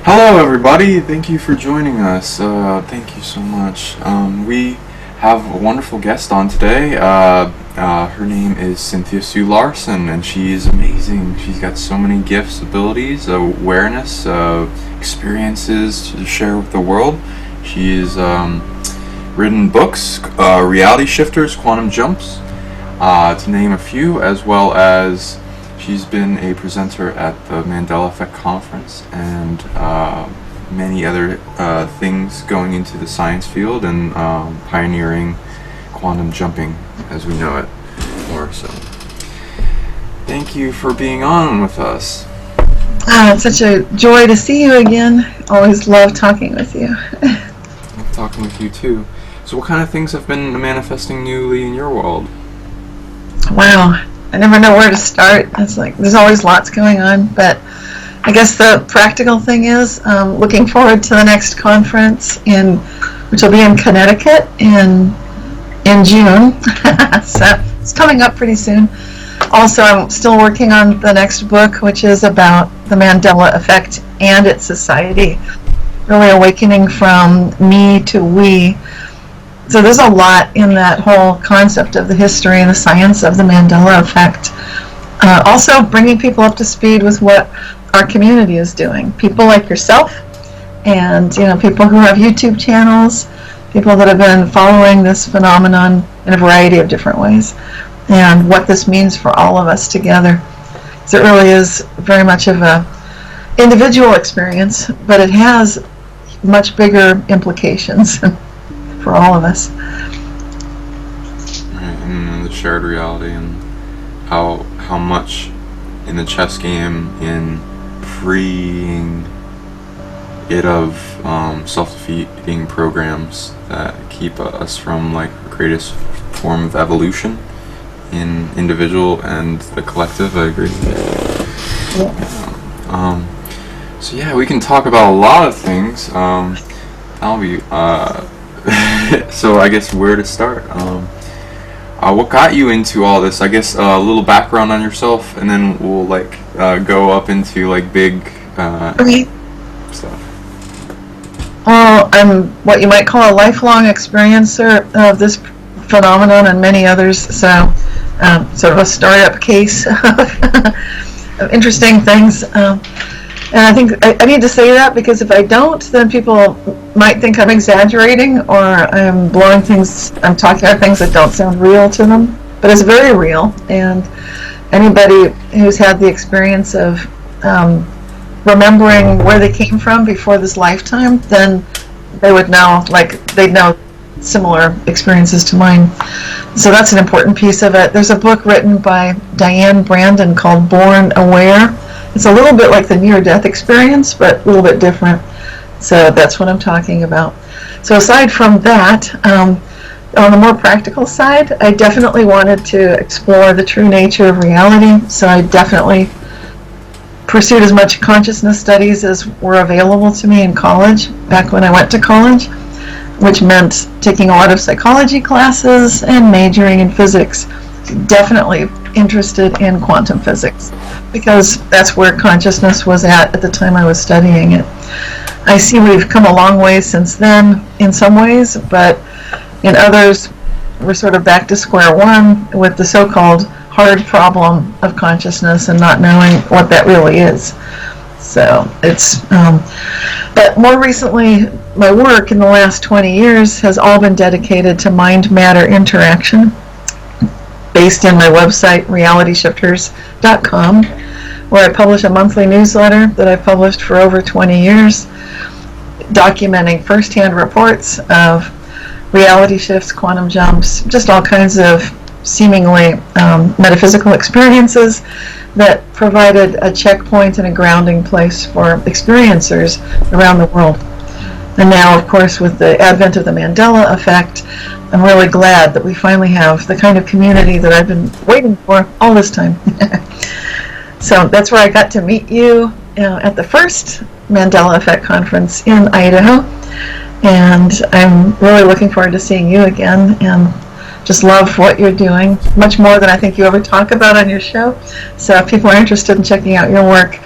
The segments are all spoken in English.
Hello, everybody. Thank you for joining us. Thank you so much. We have a wonderful guest on today. Her name is Cynthia Sue Larson, and she is amazing. She's got so many gifts, abilities, awareness, experiences to share with the world. She's written books, Reality Shifters, Quantum Jumps, to name a few, as well as she's been a presenter at the Mandela Effect Conference and many other things going into the science field and pioneering quantum jumping as we know it more. So thank you for being on with us. It's such a joy to see you again. Always love talking with you. Love talking with you too. So what kind of things have been manifesting newly in your world? Wow, I never know where to start. It's like there's always lots going on, but I guess the practical thing is looking forward to the next conference which will be in Connecticut in June. So it's coming up pretty soon. Also, I'm still working on the next book, which is about the Mandela Effect and its society, really awakening from me to we. So there's a lot in that whole concept of the history and the science of the Mandela Effect. Also bringing people up to speed with what our community is doing. People like yourself and people who have YouTube channels, people that have been following this phenomenon in a variety of different ways, and what this means for all of us together. So it really is very much of a individual experience, but it has much bigger implications for all of us. Right, and the shared reality and how much in the chess game in freeing it of self-defeating programs that keep us from like the greatest form of evolution in individual and the collective. I agree. So yeah, we can talk about a lot of things. That'll be so I guess where to start? What got you into all this? I guess a little background on yourself, and then we'll go up into big stuff. Well, I'm what you might call a lifelong experiencer of this phenomenon and many others. So sort of a startup case of interesting things. And I think I need to say that because if I don't, then people might think I'm exaggerating or I'm I'm talking about things that don't sound real to them. But it's very real, and anybody who's had the experience of remembering where they came from before this lifetime, then they would know, they'd know similar experiences to mine. So that's an important piece of it. There's a book written by Diane Brandon called Born Aware. It's a little bit like the near-death experience, but a little bit different. So that's what I'm talking about. So aside from that, on the more practical side, I definitely wanted to explore the true nature of reality. So I definitely pursued as much consciousness studies as were available to me in college, back when I went to college, which meant taking a lot of psychology classes and majoring in physics. Definitely interested in quantum physics because that's where consciousness was at the time I was studying it. I see we've come a long way since then in some ways, but in others we're sort of back to square one with the so-called hard problem of consciousness and not knowing what that really is. So it's but more recently my work in the last 20 years has all been dedicated to mind-matter interaction, based in my website, realityshifters.com, where I publish a monthly newsletter that I've published for over 20 years, documenting first-hand reports of reality shifts, quantum jumps, just all kinds of seemingly metaphysical experiences that provided a checkpoint and a grounding place for experiencers around the world. And now, of course, with the advent of the Mandela Effect, I'm really glad that we finally have the kind of community that I've been waiting for all this time. So that's where I got to meet you at the first Mandela Effect conference in Idaho. And I'm really looking forward to seeing you again and just love what you're doing, much more than I think you ever talk about on your show. So if people are interested in checking out your work,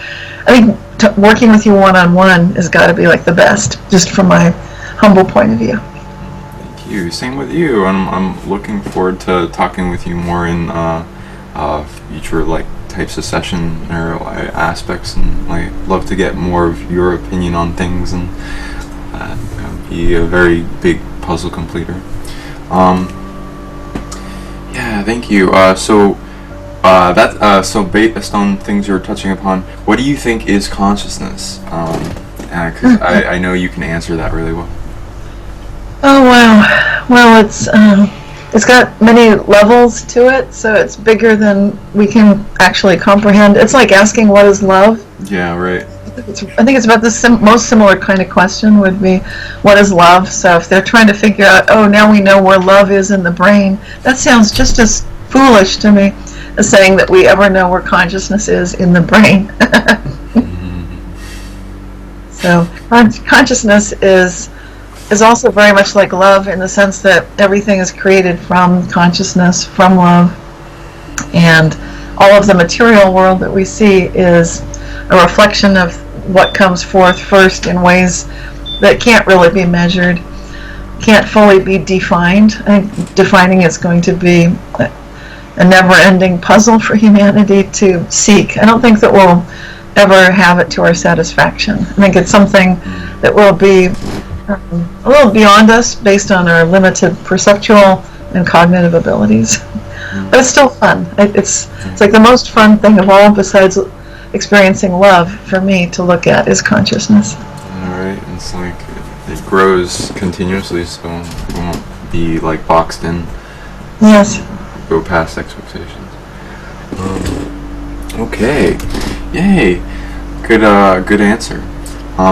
I think working with you one-on-one has got to be like the best, just from my humble point of view. Thank you. Same with you. I'm looking forward to talking with you more in future like types of session or aspects, and I love to get more of your opinion on things, and be a very big puzzle completer. Yeah, thank you. So based on things you're touching upon, what do you think is consciousness? 'Cause I know you can answer that really well. Oh wow! Well, it's got many levels to it, so it's bigger than we can actually comprehend. It's like asking what is love. Yeah, right. I think it's about the most similar kind of question would be, what is love? So if they're trying to figure out, oh, now we know where love is in the brain, that sounds just as foolish to me as saying that we ever know where consciousness is in the brain. So consciousness is also very much like love, in the sense that everything is created from consciousness, from love, and all of the material world that we see is a reflection of what comes forth first in ways that can't really be measured, can't fully be defined. I think defining is going to be a never-ending puzzle for humanity to seek. I don't think that we'll ever have it to our satisfaction. I think it's something that will be a little beyond us based on our limited perceptual and cognitive abilities. But it's still fun. It's like the most fun thing of all, besides experiencing love, for me to look at, is consciousness. Alright, it's like it grows continuously, so it won't be like boxed in. Yes. Go past expectations. Okay. Yay. Good answer.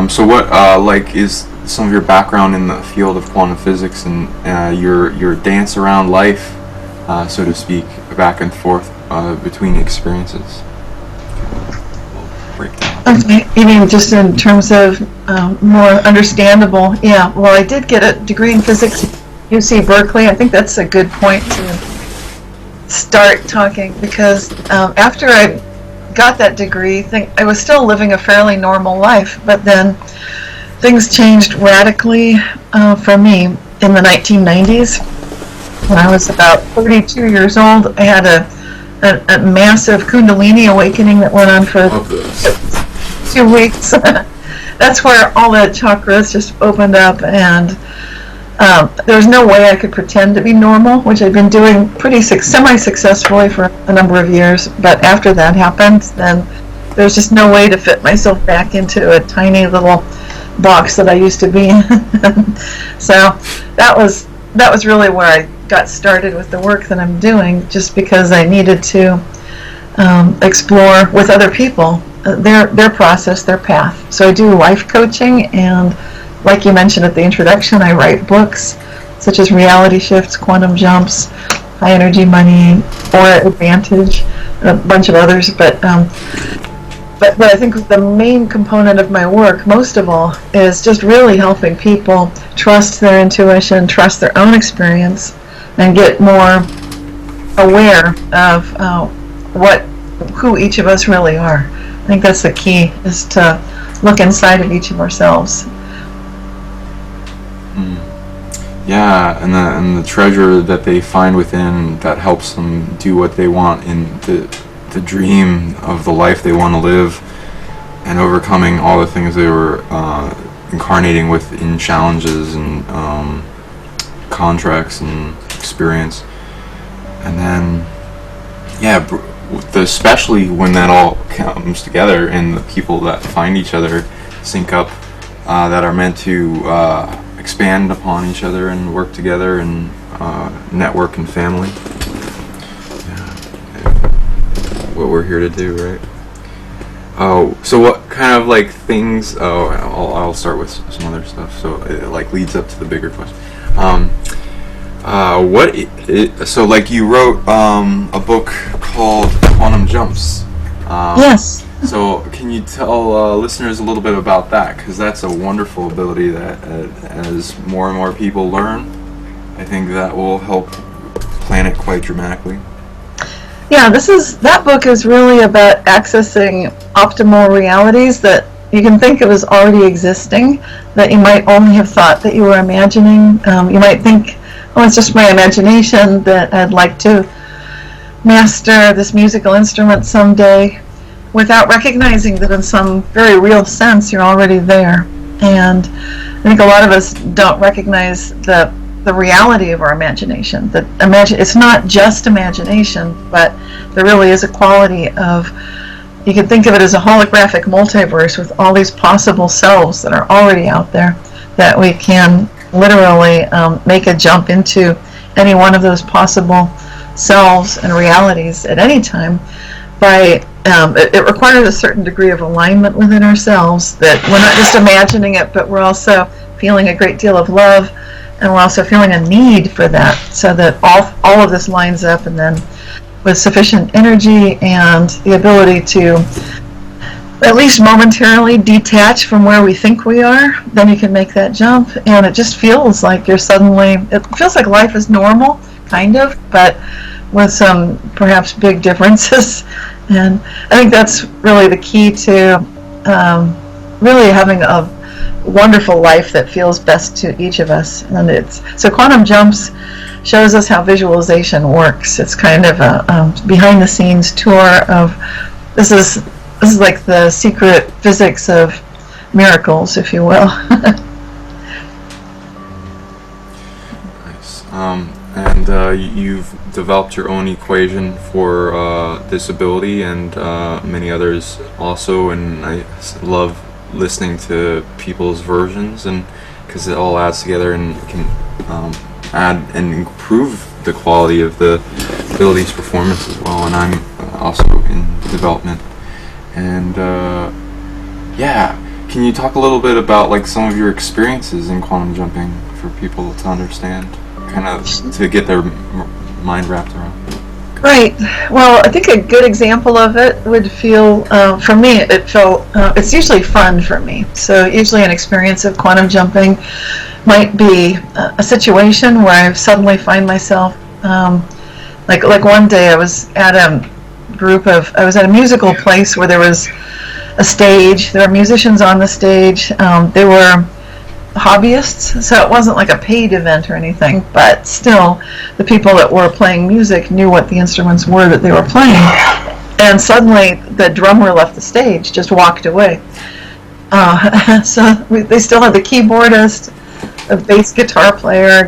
So what like is some of your background in the field of quantum physics, and your dance around life, so to speak, back and forth between experiences? Okay, you mean just in terms of more understandable? Yeah, well, I did get a degree in physics at UC Berkeley. I think that's a good point to start talking, because after I got that degree, I was still living a fairly normal life, but then things changed radically for me in the 1990s. When I was about 32 years old, I had a massive Kundalini awakening that went on for 2 weeks. That's where all the chakras just opened up, and there was no way I could pretend to be normal, which I'd been doing pretty semi-successfully for a number of years. But after that happened, then there was just no way to fit myself back into a tiny little box that I used to be in. So that was really where I got started with the work that I'm doing, just because I needed to explore with other people their process, their path. So I do life coaching, and like you mentioned at the introduction, I write books such as Reality Shifts, Quantum Jumps, High Energy Money, Aura Advantage, and a bunch of others. But I think the main component of my work, most of all, is just really helping people trust their intuition, trust their own experience, and get more aware of who each of us really are. I think that's the key, is to look inside of each of ourselves. Yeah, and the treasure that they find within that helps them do what they want in the dream of the life they want to live, and overcoming all the things they were incarnating with in challenges and contracts and experience. And then, yeah, especially when that all comes together and the people that find each other sync up, that are meant to expand upon each other and work together and network and family. Yeah. What we're here to do, right? Oh, so what kind of like things? Oh, I'll start with some other stuff. So it like leads up to the bigger question. So like you wrote a book called Quantum Jumps. Yes. So can you tell listeners a little bit about that? Because that's a wonderful ability that as more and more people learn, I think that will help planet quite dramatically. Yeah, that book is really about accessing optimal realities that you can think of as already existing that you might only have thought that you were imagining. You might think, oh, it's just my imagination that I'd like to master this musical instrument someday, without recognizing that in some very real sense you're already there. And I think a lot of us don't recognize the reality of our imagination. That it's not just imagination, but there really is a quality of, you can think of it as a holographic multiverse with all these possible selves that are already out there, that we can literally make a jump into any one of those possible selves and realities at any time. By it requires a certain degree of alignment within ourselves, that we're not just imagining it, but we're also feeling a great deal of love, and we're also feeling a need for that, so that all of this lines up, and then with sufficient energy and the ability to at least momentarily detach from where we think we are, then you can make that jump, and it just feels like it feels like life is normal, kind of, but with some perhaps big differences. And I think that's really the key to really having a wonderful life that feels best to each of us. And so quantum jumps shows us how visualization works. It's kind of a behind the scenes tour of this is like the secret physics of miracles, if you will. Nice. And you've developed your own equation for this ability, and many others also, and I love listening to people's versions, and because it all adds together and can add and improve the quality of the ability's performance as well. And I'm also in development. And yeah, can you talk a little bit about like some of your experiences in quantum jumping for people to understand, kind of to get their mind wrapped around? Right. Well, I think a good example of it would feel, for me, it's usually fun for me. So usually an experience of quantum jumping might be a situation where I suddenly find myself, like one day I was at a musical place where there was a stage. There were musicians on the stage. They were hobbyists, so it wasn't like a paid event or anything, but still the people that were playing music knew what the instruments were that they were playing. And suddenly the drummer left the stage, just walked away. So they still had the keyboardist, a bass guitar player,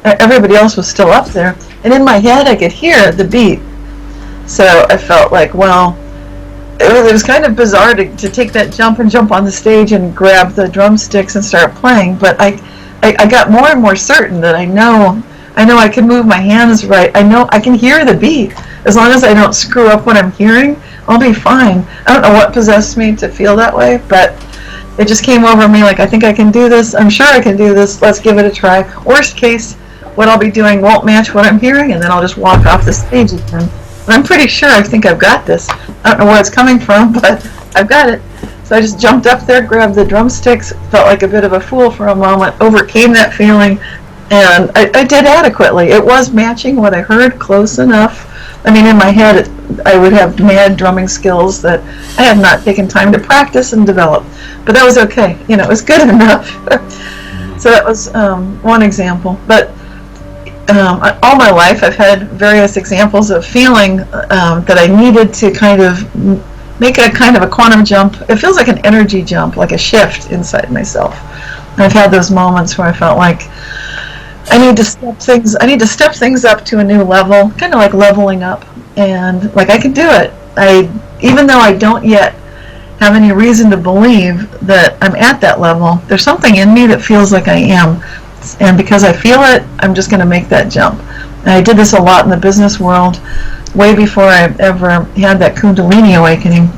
everybody else was still up there, and in my head I could hear the beat. So I felt like, well, it was kind of bizarre to take that jump and jump on the stage and grab the drumsticks and start playing, but I got more and more certain that I know I can move my hands right. I know I can hear the beat. As long as I don't screw up what I'm hearing, I'll be fine. I don't know what possessed me to feel that way, but it just came over me like, I think I can do this. I'm sure I can do this. Let's give it a try. Worst case, what I'll be doing won't match what I'm hearing, and then I'll just walk off the stage again. And I'm pretty sure I think I've got this. I don't know where it's coming from, but I've got it. So I just jumped up there, grabbed the drumsticks, felt like a bit of a fool for a moment, overcame that feeling, and I did adequately. It was matching what I heard close enough. I mean, in my head, I would have mad drumming skills that I had not taken time to practice and develop. But that was okay. It was good enough. So that was one example. But all my life I've had various examples of feeling that I needed to kind of make a kind of a quantum jump. It feels like an energy jump, like a shift inside myself. And I've had those moments where I felt like I need to step things up to a new level, kind of like leveling up, and like I can do it. Even though I don't yet have any reason to believe that I'm at that level, there's something in me that feels like I am. And because I feel it, I'm just going to make that jump. And I did this a lot in the business world, way before I ever had that Kundalini awakening.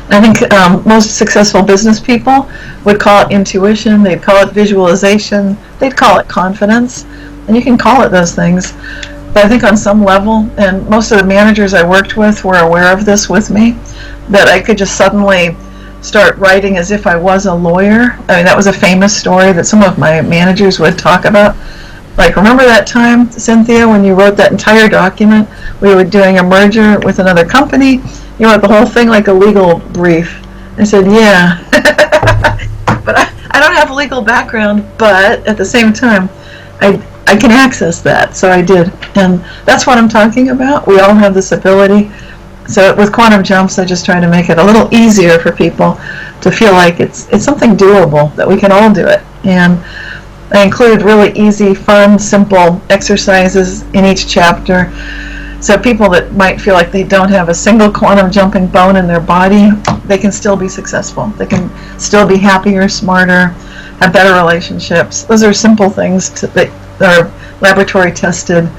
I think most successful business people would call it intuition, they'd call it visualization, they'd call it confidence, and you can call it those things. But I think on some level, and most of the managers I worked with were aware of this with me, that I could just suddenly start writing as if I was a lawyer. I mean, that was a famous story that some of my managers would talk about. Like, remember that time, Cynthia, when you wrote that entire document? We were doing a merger with another company. You wrote the whole thing like a legal brief. I said, yeah. But I don't have a legal background, but at the same time, I can access that, so I did. And that's what I'm talking about. We all have this ability. So with quantum jumps, I just try to make it a little easier for people to feel like it's something doable, that we can all do it. And I include really easy, fun, simple exercises in each chapter. So people that might feel like they don't have a single quantum jumping bone in their body, they can still be successful. They can still be happier, smarter, have better relationships. Those are simple things that are laboratory tested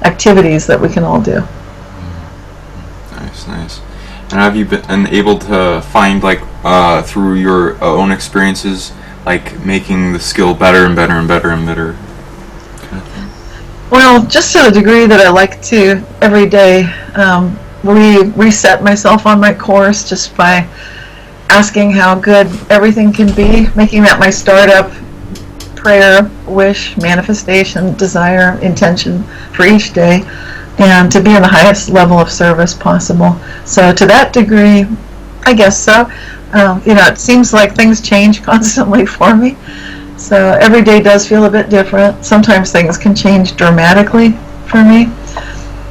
activities that we can all do. Nice. And have you been able to find, like, through your own experiences, like, making the skill better and better and better and better? Well, just to the degree that I like to every day reset myself on my course just by asking how good everything can be, making that my startup prayer, wish, manifestation, desire, intention for each day, and to be in the highest level of service possible. So to that degree, I guess so. It seems like things change constantly for me. So every day does feel a bit different. Sometimes things can change dramatically for me.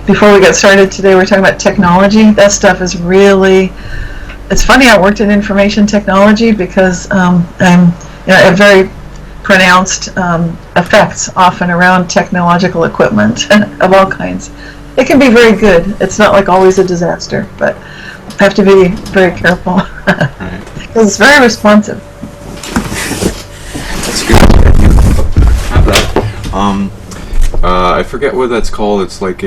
Before we get started today, we're talking about technology. That stuff is really, it's funny I worked in information technology because I'm a very pronounced effects often around technological equipment of all kinds. It can be very good. It's not like always a disaster, but I have to be very careful because it's very responsive. That's good. Have that. I forget what that's called. It's like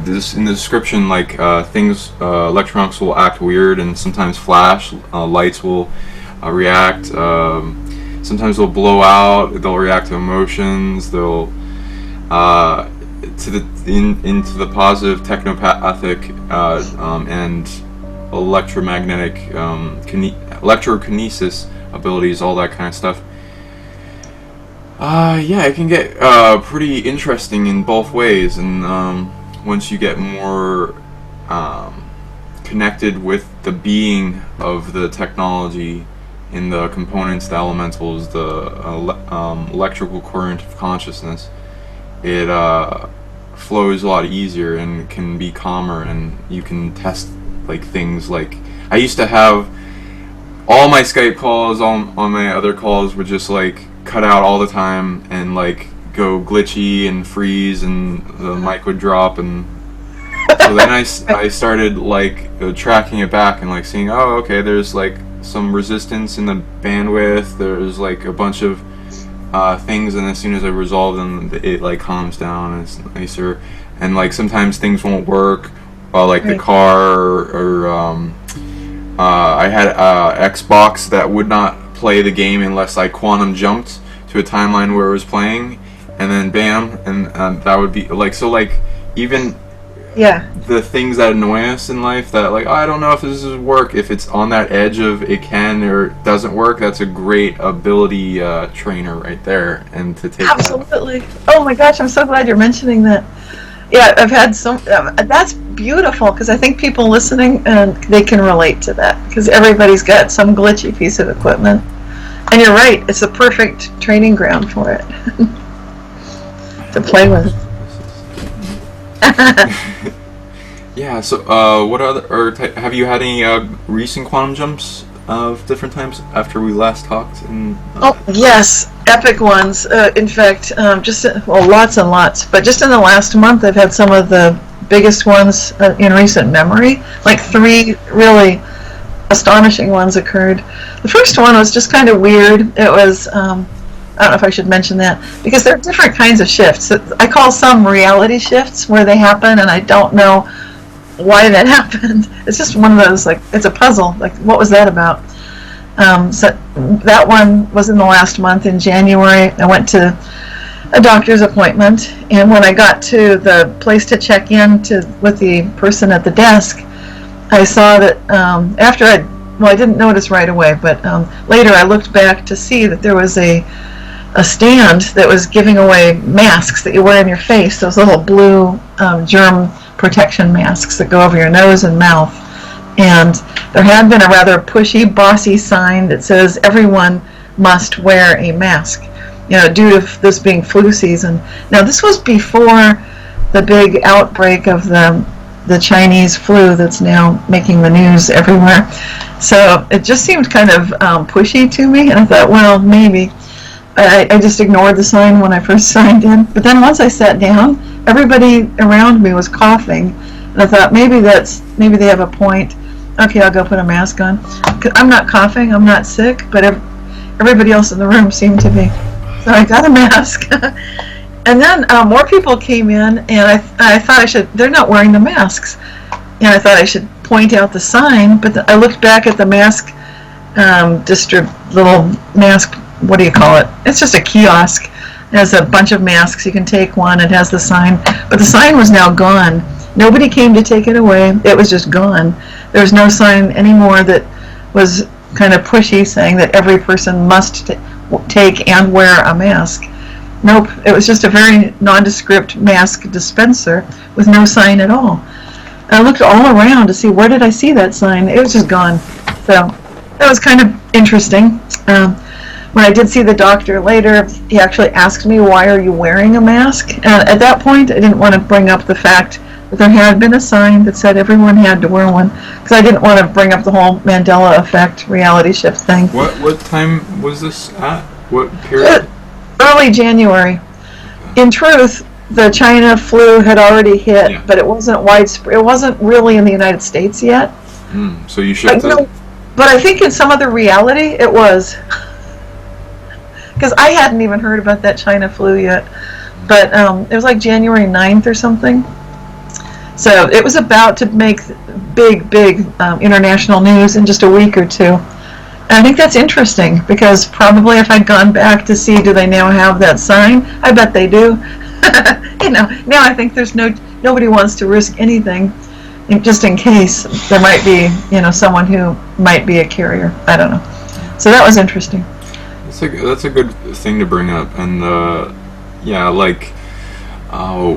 this in the description, like things, electronics will act weird and sometimes flash. Lights will react. Sometimes they'll blow out. They'll react to emotions. They'll into the positive technopathic and electromagnetic electrokinesis abilities, all that kind of stuff. It can get pretty interesting in both ways, and once you get more connected with the being of the technology in the components, the elementals, the electrical current of consciousness, it flows a lot easier and can be calmer, and you can test like things like I used to have all my Skype calls on my other calls would just like cut out all the time and like go glitchy and freeze and the mic would drop, and so then I started like tracking it back and like seeing, oh okay, there's like some resistance in the bandwidth, there's like a bunch of things, and as soon as I resolve them it like calms down and it's nicer. And like sometimes things won't work, like the car or I had Xbox that would not play the game unless I quantum jumped to a timeline where it was playing, and then bam, and that would be like, so like even the things that annoy us in life that like, oh, I don't know if this is work, if it's on that edge of it can or doesn't work, that's a great ability trainer right there, and to take absolutely that. Oh my gosh, I'm so glad you're mentioning that. Yeah, I've had some. That's beautiful, because I think people listening they can relate to that, because everybody's got some glitchy piece of equipment, and you're right. It's a perfect training ground for it to play with. Yeah. So, what other have you had any recent quantum jumps of different times after we last talked? And oh yes, epic ones. In fact, lots and lots. But just in the last month, I've had some of the biggest ones in recent memory. Like 3 really astonishing ones occurred. The first one was just kind of weird. It was I don't know if I should mention that, because there are different kinds of shifts. I call some reality shifts, where they happen and I don't know why that happened. It's just one of those, like, it's a puzzle. Like, what was that about? So that one was in the last month, in January. I went to a doctor's appointment, and when I got to the place to check in with the person at the desk, I saw that after I didn't notice right away, but later I looked back to see that there was a stand that was giving away masks that you wear in your face, those little blue germ protection masks that go over your nose and mouth. And there had been a rather pushy, bossy sign that says everyone must wear a mask, due to this being flu season. Now, this was before the big outbreak of the Chinese flu that's now making the news everywhere. So it just seemed kind of pushy to me, and I thought, well, maybe. I just ignored the sign when I first signed in. But then once I sat down, everybody around me was coughing, and I thought maybe they have a point. Okay, I'll go put a mask on. I'm not coughing, I'm not sick, but everybody else in the room seemed to be. So I got a mask. And then more people came in, and I thought they're not wearing the masks. And I thought I should point out the sign, but I looked back at the mask, little mask, what do you call it? It's just a kiosk. It has a bunch of masks. You can take one. It has the sign. But the sign was now gone. Nobody came to take it away. It was just gone. There was no sign anymore that was kind of pushy saying that every person must take and wear a mask. Nope. It was just a very nondescript mask dispenser with no sign at all. And I looked all around to see where did I see that sign. It was just gone. So that was kind of interesting. When I did see the doctor later, he actually asked me, why are you wearing a mask? And at that point, I didn't want to bring up the fact that there had been a sign that said everyone had to wear one, because I didn't want to bring up the whole Mandela effect reality shift thing. What time was this at? What period? Early January. In truth, the China flu had already hit, but it wasn't widespread. It wasn't really in the United States yet. So you should. But I think in some other reality, it was. Because I hadn't even heard about that China flu yet. But it was like January 9th or something. So it was about to make big international news in just a week or two. And I think that's interesting, because probably if I'd gone back to see, do they now have that sign? I bet they do. Now I think there's nobody wants to risk anything, just in case there might be, someone who might be a carrier. I don't know. So that was interesting. That's a good thing to bring up, and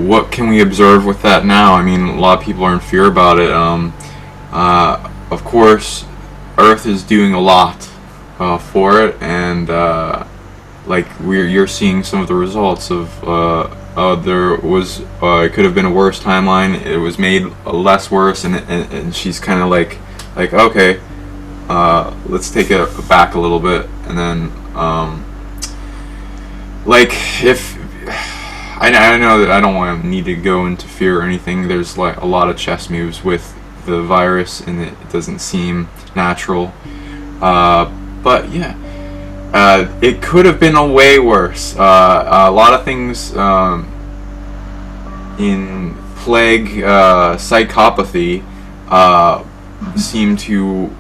what can we observe with that now? I mean, a lot of people are in fear about it. Of course, Earth is doing a lot for it, and you're seeing some of the results of. It could have been a worse timeline. It was made less worse, and she's kind of like okay, let's take it back a little bit, and then. If I know that I don't need to go into fear or anything. There's like a lot of chess moves with the virus, and it doesn't seem natural. But yeah, it could have been a way worse. A lot of things in plague, psychopathy, seem to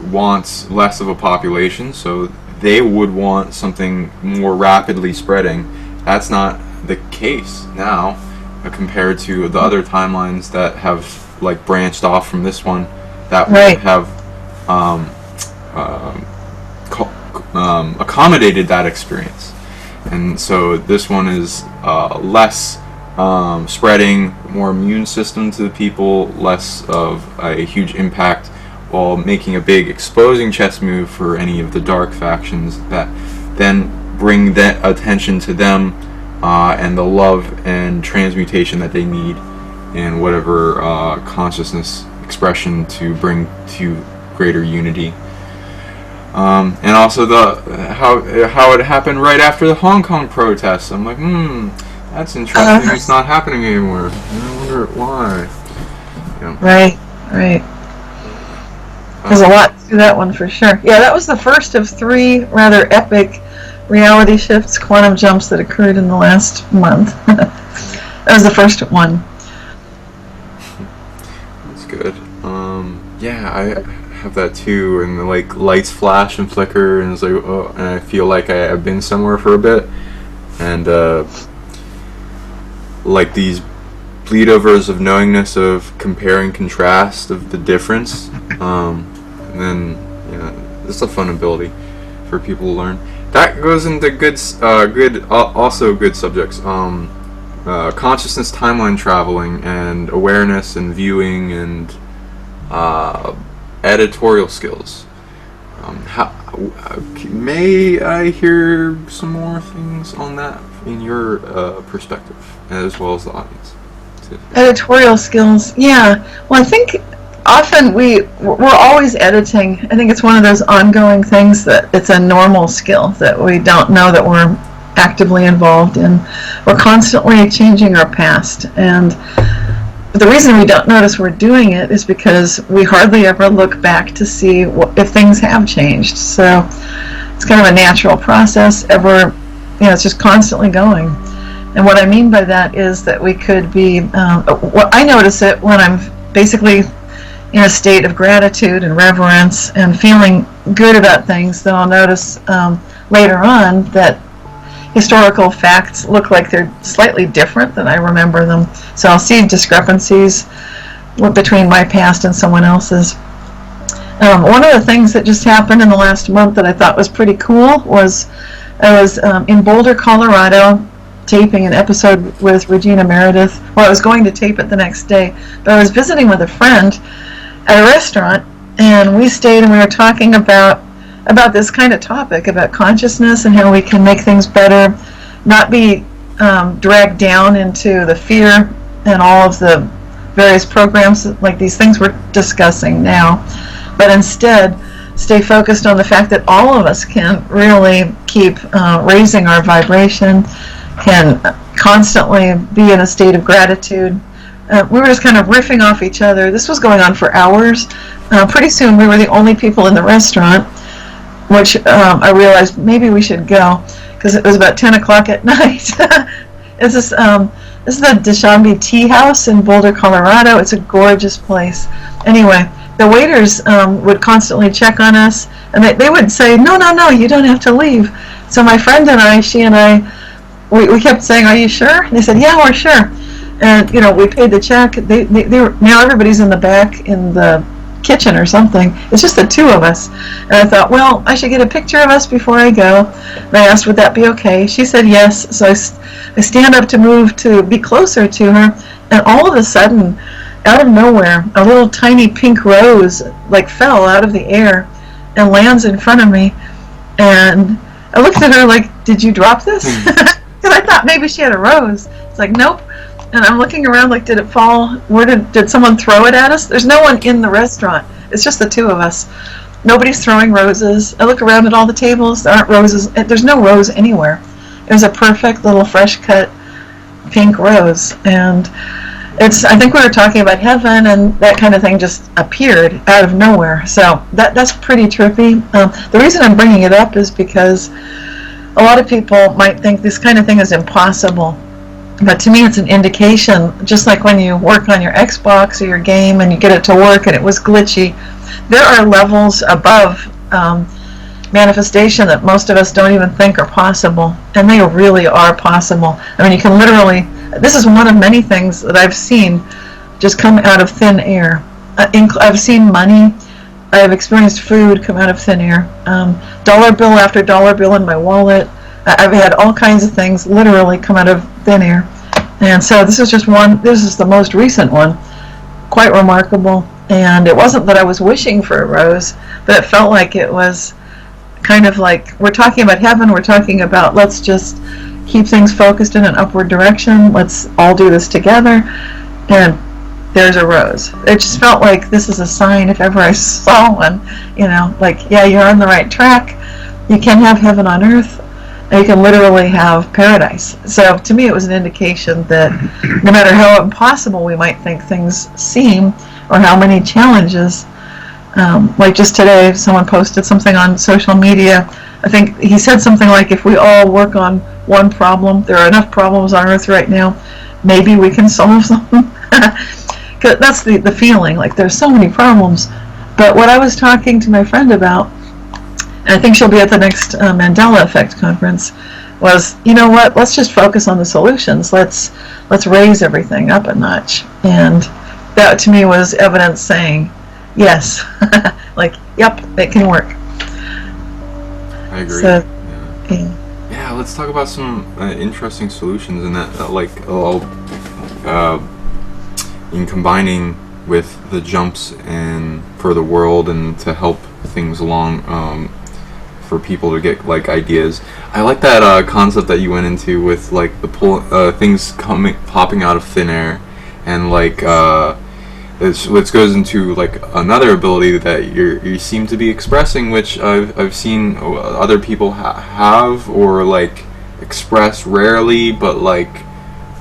want less of a population, so they would want something more rapidly spreading. That's not the case now, compared to the other timelines that have branched off from this one, that would have accommodated that experience. And so this one is less spreading, more immune system to the people, less of a huge impact, while making a big exposing chess move for any of the dark factions that then bring that attention to them, and the love and transmutation that they need in whatever consciousness expression to bring to greater unity. And also how it happened right after the Hong Kong protests. I'm like, that's interesting. It's not happening anymore. I wonder why. Right. There's a lot to that one for sure. Yeah, that was the first of 3 rather epic reality shifts, quantum jumps that occurred in the last month. That was the first one. That's good. I have that too, and the lights flash and flicker, and it's like, oh, and I feel like I've been somewhere for a bit, and these bleed overs of knowingness, of compare and contrast, of the difference. And then, it's a fun ability for people to learn. That goes into good subjects. Consciousness timeline traveling, and awareness, and viewing, and editorial skills. May I hear some more things on that in your perspective, as well as the audience? Editorial skills, yeah. Well, I think often we're always editing. I think it's one of those ongoing things that it's a normal skill that we don't know that we're actively involved in. We're constantly changing our past, and the reason we don't notice we're doing it is because we hardly ever look back to see if things have changed. So it's kind of a natural process. It's just constantly going. And what I mean by that is that we could be, I notice it when I'm basically in a state of gratitude and reverence and feeling good about things. Then I'll notice later on that historical facts look like they're slightly different than I remember them. So I'll see discrepancies between my past and someone else's. One of the things that just happened in the last month that I thought was pretty cool was I was in Boulder, Colorado, taping an episode with Regina Meredith. Well, I was going to tape it the next day, but I was visiting with a friend at a restaurant, and we stayed and we were talking about this kind of topic, about consciousness and how we can make things better, not be dragged down into the fear and all of the various programs like these things we're discussing now, but instead stay focused on the fact that all of us can really keep raising our vibration, can constantly be in a state of gratitude. We were just kind of riffing off each other. This was going on for hours. Pretty soon we were the only people in the restaurant, which I realized maybe we should go because it was about 10 o'clock at night. This is the Deshanby Tea House in Boulder, Colorado. It's a gorgeous place. Anyway, the waiters would constantly check on us, and they would say, no, you don't have to leave. So my friend and I, she and I, we kept saying, are you sure? And they said, yeah, we're sure. And, we paid the check. They were, now everybody's in the back in the kitchen or something. It's just the two of us. And I thought, well, I should get a picture of us before I go. And I asked, would that be okay? She said yes. So I stand up to move to be closer to her, and all of a sudden, out of nowhere, a little tiny pink rose fell out of the air and lands in front of me. And I looked at her like, did you drop this? Because I thought maybe she had a rose. It's like, nope. And I'm looking around like, did it fall? Where did someone throw it at us? There's no one in the restaurant. It's just the two of us. Nobody's throwing roses. I look around at all the tables. There aren't roses. There's no rose anywhere. It was a perfect little fresh cut pink rose. And I think we were talking about heaven, and that kind of thing just appeared out of nowhere. So that's pretty trippy. The reason I'm bringing it up is because a lot of people might think this kind of thing is impossible. But to me, it's an indication, just like when you work on your Xbox or your game and you get it to work and it was glitchy. There are levels above manifestation that most of us don't even think are possible, and they really are possible. I mean, you can literally, this is one of many things that I've seen just come out of thin air. I've seen money, I've experienced food come out of thin air, dollar bill after dollar bill in my wallet. I've had all kinds of things literally come out of thin air. And so this is just one, this is the most recent one, quite remarkable. And it wasn't that I was wishing for a rose, but it felt like it was kind of like, we're talking about heaven, we're talking about let's just keep things focused in an upward direction, let's all do this together, and there's a rose. It just felt like this is a sign if ever I saw one, like, yeah, you're on the right track, you can have heaven on earth, and you can literally have paradise. So to me it was an indication that no matter how impossible we might think things seem, or how many challenges, like just today someone posted something on social media. I think he said something like, if we all work on one problem, there are enough problems on earth right now, maybe we can solve them. Cause that's the feeling, like there's so many problems. But what I was talking to my friend about, and I think she'll be at the next Mandela Effect conference, was, you know what, let's just focus on the solutions. Let's raise everything up a notch. And that to me was evidence saying, yes, like, yep, it can work. I agree. So, yeah, let's talk about some interesting solutions in that, in combining with the jumps in for the world and to help things along, for people to get like ideas. I like that concept that you went into with like the things popping out of thin air, and like which goes into like another ability that you seem to be expressing, which I've seen other people have or like express rarely, but like,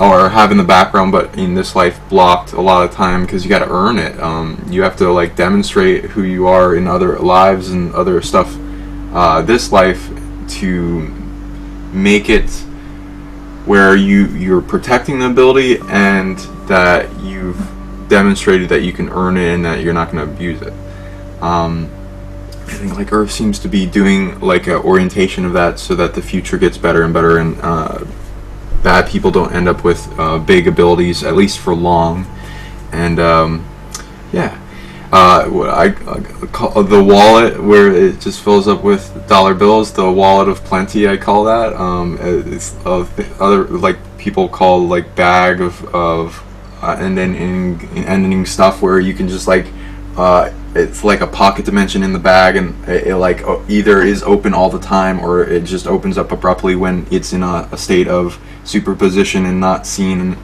or have in the background, but in this life blocked a lot of time because you got to earn it. You have to like demonstrate who you are in other lives and other stuff, this life, to make it where you're protecting the ability and that you've demonstrated that you can earn it and that you're not going to abuse it. I think like Earth seems to be doing like an orientation of that so that the future gets better and better, and bad people don't end up with big abilities, at least for long. And what I call the wallet, where it just fills up with dollar bills, the wallet of plenty, I call that. It's other like people call like bag of and then ending stuff, where you can just like it's like a pocket dimension in the bag, and it like either is open all the time or it just opens up abruptly when it's in a state of superposition and not seen,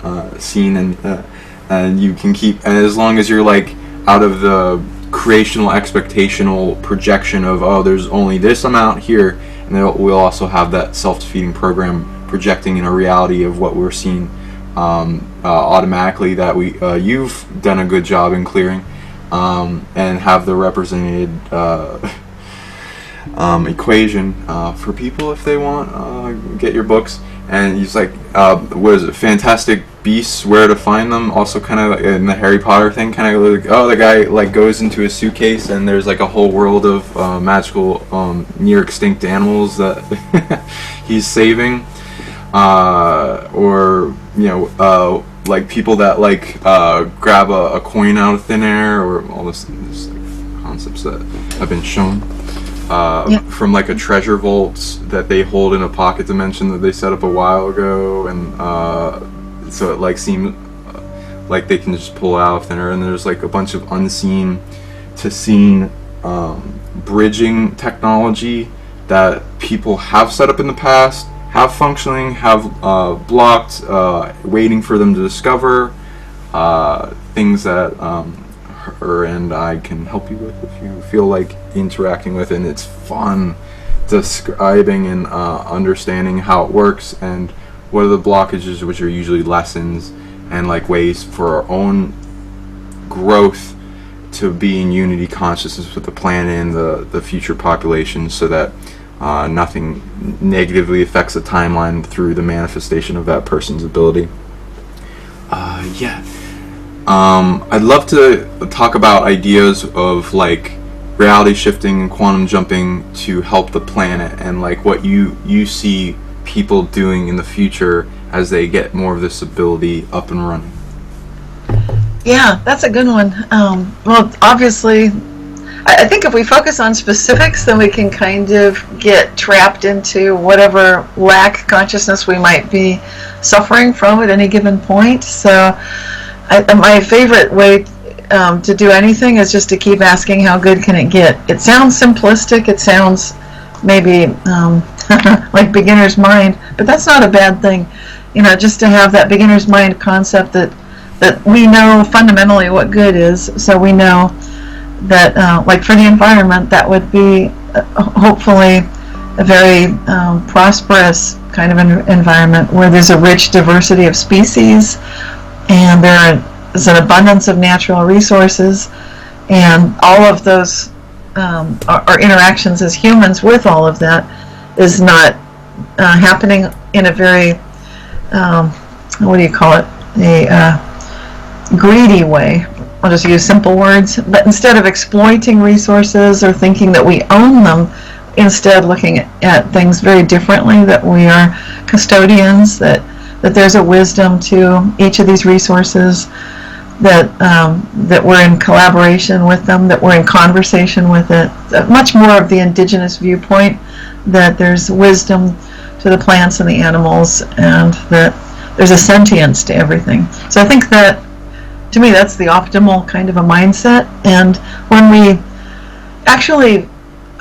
and you can keep, and as long as you're like out of the creational expectational projection of, oh, there's only this amount here, and then we'll also have that self-defeating program projecting in a reality of what we're seeing automatically, that you've done a good job in clearing, and have the represented equation for people if they want. Get your books. And he's like, what is it, Fantastic Beasts, Where to Find Them? Also kind of in the Harry Potter thing, kind of like, the guy like goes into a suitcase and there's like a whole world of magical near extinct animals that he's saving, or like people that like grab a coin out of thin air, or all this like concepts that have been shown. From like a treasure vault that they hold in a pocket dimension that they set up a while ago, and so it like seemed like they can just pull out thinner, and there's like a bunch of unseen to seen bridging technology that people have set up in the past, have functioning, have blocked, waiting for them to discover things that her and I can help you with if you feel like interacting with it. And it's fun describing and understanding how it works and what are the blockages, which are usually lessons and like ways for our own growth to be in unity consciousness with the planet and the future population, so that nothing negatively affects the timeline through the manifestation of that person's ability. I'd love to talk about ideas of like reality shifting and quantum jumping to help the planet, and like what you see people doing in the future as they get more of this ability up and running. Yeah, that's a good one. Well, obviously, I think if we focus on specifics, then we can kind of get trapped into whatever lack consciousness we might be suffering from at any given point. So my favorite way to do anything is just to keep asking, how good can it get? It sounds simplistic, it sounds maybe like beginner's mind, but that's not a bad thing. Just to have that beginner's mind concept that we know fundamentally what good is, so we know that, like for the environment, that would be hopefully a very prosperous kind of environment where there's a rich diversity of species, and there is an abundance of natural resources, and all of those our interactions as humans with all of that is not happening in a very what do you call it, a greedy way. I'll just use simple words, but instead of exploiting resources or thinking that we own them, instead looking at things very differently, that we are custodians, that there's a wisdom to each of these resources, that we're in collaboration with them, that we're in conversation with it. Much more of the indigenous viewpoint, that there's wisdom to the plants and the animals, and that there's a sentience to everything. So I think that to me, that's the optimal kind of a mindset. And when we actually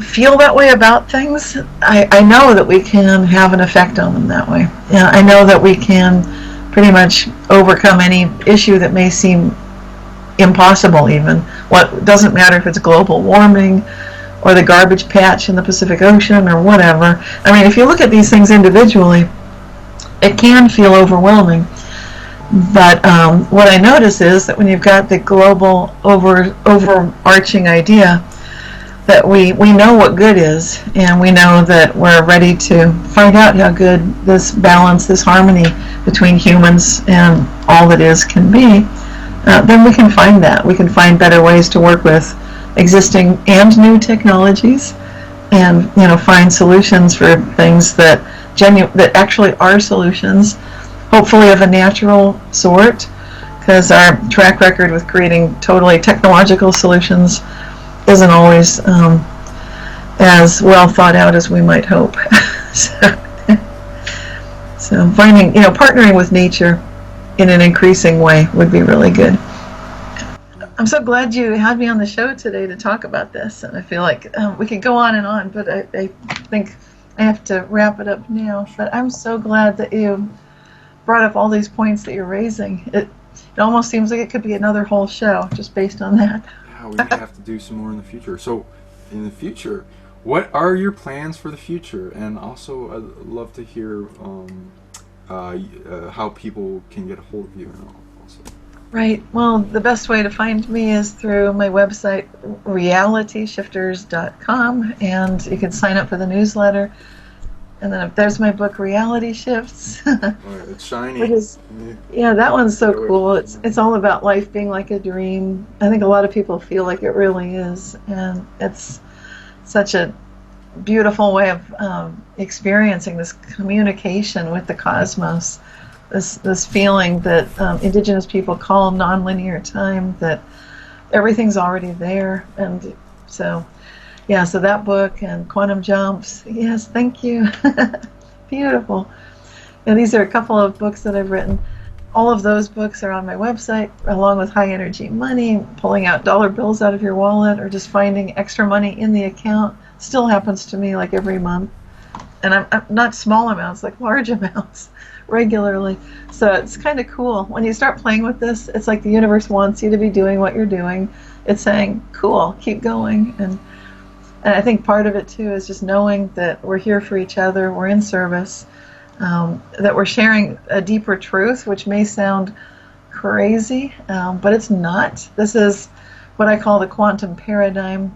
feel that way about things, I know that we can have an effect on them that way. Yeah, I know that we can pretty much overcome any issue that may seem impossible even. What doesn't matter if it's global warming or the garbage patch in the Pacific Ocean or whatever. I mean, if you look at these things individually, it can feel overwhelming. But what I notice is that when you've got the global overarching idea that we know what good is, and we know that we're ready to find out how good this balance, this harmony between humans and all that is can be, then we can find that. We can find better ways to work with existing and new technologies, and find solutions for things that actually are solutions, hopefully of a natural sort, because our track record with creating totally technological solutions isn't always as well thought out as we might hope. so finding, partnering with nature in an increasing way would be really good. I'm so glad you had me on the show today to talk about this, and I feel like we could go on and on, but I think I have to wrap it up now. But I'm so glad that you brought up all these points that you're raising. It almost seems like it could be another whole show just based on that. Yeah, we may have to do some more in the future. So, in the future, what are your plans for the future? And also, I'd love to hear how people can get a hold of you and all. Also. Right. Well, the best way to find me is through my website, realityshifters.com, and you can sign up for the newsletter. And then there's my book, Reality Shifts. It's shiny. Yeah, that one's so cool. It's all about life being like a dream. I think a lot of people feel like it really is, and it's such a beautiful way of experiencing this communication with the cosmos. This feeling that indigenous people call nonlinear time, that everything's already there. And so that book and Quantum Jumps, yes, thank you. Beautiful. And these are a couple of books that I've written. All of those books are on my website, along with High Energy Money, pulling out dollar bills out of your wallet, or just finding extra money in the account. Still happens to me like every month. And I'm not small amounts, like large amounts, regularly. So it's kind of cool. When you start playing with this, it's like the universe wants you to be doing what you're doing. It's saying, cool, keep going. And I think part of it, too, is just knowing that we're here for each other, we're in service, that we're sharing a deeper truth, which may sound crazy, but it's not. This is what I call the quantum paradigm.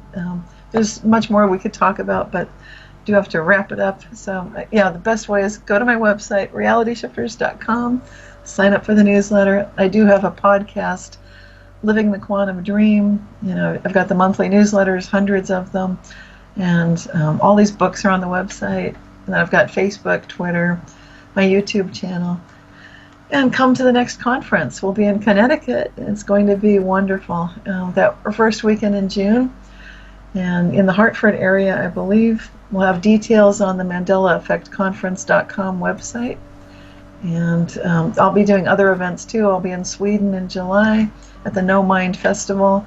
There's much more we could talk about, but do have to wrap it up. So, the best way is go to my website, realityshifters.com, sign up for the newsletter. I do have a podcast, Living the Quantum Dream. I've got the monthly newsletters, hundreds of them, and all these books are on the website. And I've got Facebook, Twitter, my YouTube channel. And come to the next conference. We'll be in Connecticut. It's going to be wonderful. That first weekend in June. And in the Hartford area, I believe. We'll have details on the MandelaEffectConference.com website. And I'll be doing other events too. I'll be in Sweden in July at the No Mind Festival,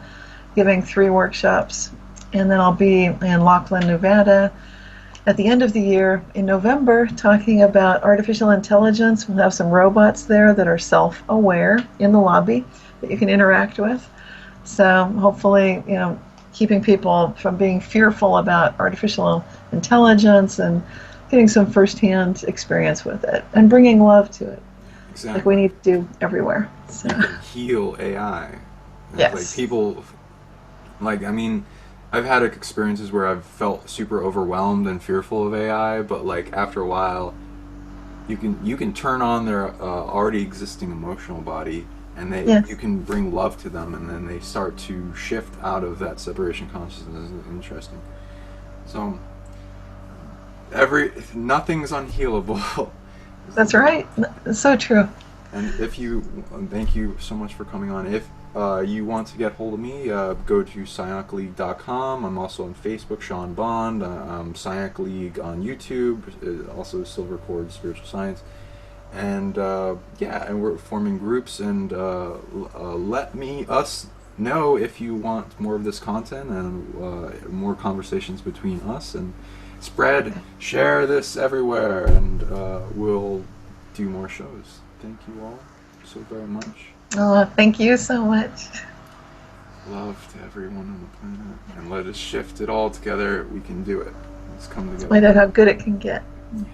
giving 3 workshops. And then I'll be in Laughlin, Nevada at the end of the year in November, talking about artificial intelligence. We'll have some robots there that are self-aware in the lobby that you can interact with. So hopefully, keeping people from being fearful about artificial intelligence and getting some firsthand experience with it and bringing love to it. Exactly. Like we need to do everywhere. So. You can heal AI. Yes. Like people, I've had experiences where I've felt super overwhelmed and fearful of AI, but like after a while, you can turn on their already existing emotional body, and you can bring love to them, and then they start to shift out of that separation consciousness. It's interesting. So nothing's unhealable. That's right. It's so true. And thank you so much for coming on. If you want to get hold of me, go to psionicleague.com. I'm also on Facebook, Sean Bond. Psionic League on YouTube, also Silver Cord Spiritual Science. and yeah, and we're forming groups, and let us know if you want more of this content and more conversations between us, and share this everywhere, and we'll do more shows. Thank you all so very much. Oh, thank you so much. Love to everyone on the planet, and let us shift it all together. We can do it. Let's come together. Find out how good it can get. Yeah.